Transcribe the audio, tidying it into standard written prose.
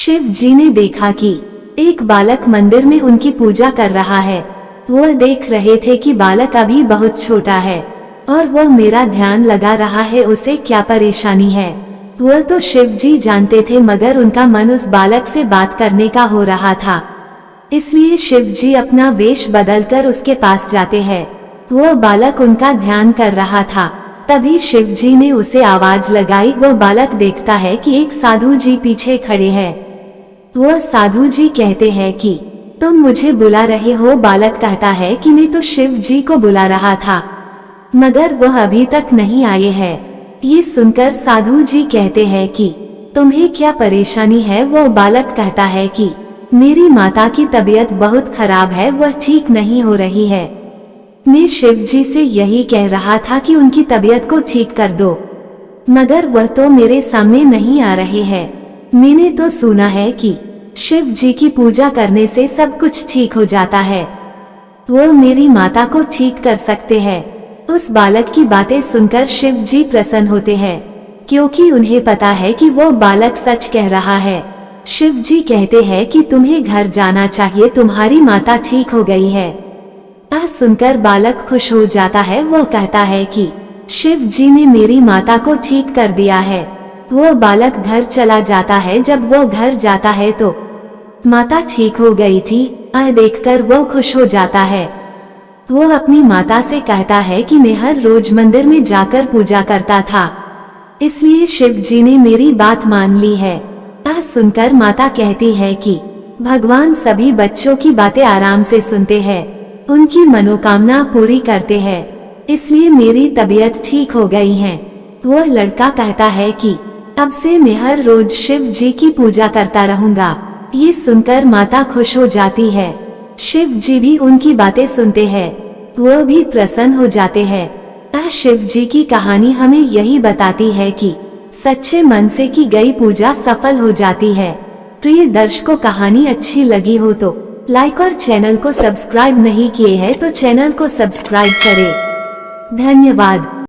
शिव जी ने देखा कि एक बालक मंदिर में उनकी पूजा कर रहा है। वह देख रहे थे कि बालक अभी बहुत छोटा है और वह मेरा ध्यान लगा रहा है, उसे क्या परेशानी है। वह तो शिव जी जानते थे, मगर उनका मन उस बालक से बात करने का हो रहा था। इसलिए शिव जी अपना वेश बदलकर उसके पास जाते हैं। वह बालक उनका ध्यान कर रहा था। तभी शिव जी ने उसे आवाज लगाई। वह बालक देखता है कि एक साधु जी पीछे खड़े हैं। वह साधु जी कहते हैं कि तुम मुझे बुला रहे हो। बालक कहता है कि मैं तो शिव जी को बुला रहा था, मगर वह अभी तक नहीं आए हैं। ये सुनकर साधु जी कहते हैं कि तुम्हें क्या परेशानी है। वह बालक कहता है कि मेरी माता की तबीयत बहुत खराब है, वह ठीक नहीं हो रही है। मैं शिव जी से यही कह रहा था कि उनकी तबीयत को ठीक कर दो, मगर वह तो मेरे सामने नहीं आ रहे हैं। मैंने तो सुना है कि शिव जी की पूजा करने से सब कुछ ठीक हो जाता है, वो मेरी माता को ठीक कर सकते हैं। उस बालक की बातें सुनकर शिव जी प्रसन्न होते हैं, क्योंकि उन्हें पता है कि वो बालक सच कह रहा है। शिव जी कहते हैं कि तुम्हें घर जाना चाहिए, तुम्हारी माता ठीक हो गई है। यह सुनकर बालक खुश हो जाता है। वो कहता है कि शिव जी ने मेरी माता को ठीक कर दिया है। वो बालक घर चला जाता है। जब वो घर जाता है तो माता ठीक हो गई थी। यह देखकर वो खुश हो जाता है। वो अपनी माता से कहता है कि मैं हर रोज मंदिर में जाकर पूजा करता था, इसलिए शिव जी ने मेरी बात मान ली है। यह सुनकर माता कहती है कि भगवान सभी बच्चों की बातें आराम से सुनते हैं, उनकी मनोकामना पूरी करते हैं, इसलिए मेरी तबीयत ठीक हो गई है। वह लड़का कहता है कि अब से मैं हर रोज शिव जी की पूजा करता रहूंगा। ये सुनकर माता खुश हो जाती है। शिव जी भी उनकी बातें सुनते हैं, वह भी प्रसन्न हो जाते हैं। यह शिव जी की कहानी हमें यही बताती है कि सच्चे मन से की गई पूजा सफल हो जाती है। प्रिय दर्शकों, कहानी अच्छी लगी हो तो लाइक और चैनल को सब्सक्राइब नहीं किए हैं तो चैनल को सब्सक्राइब करें। धन्यवाद।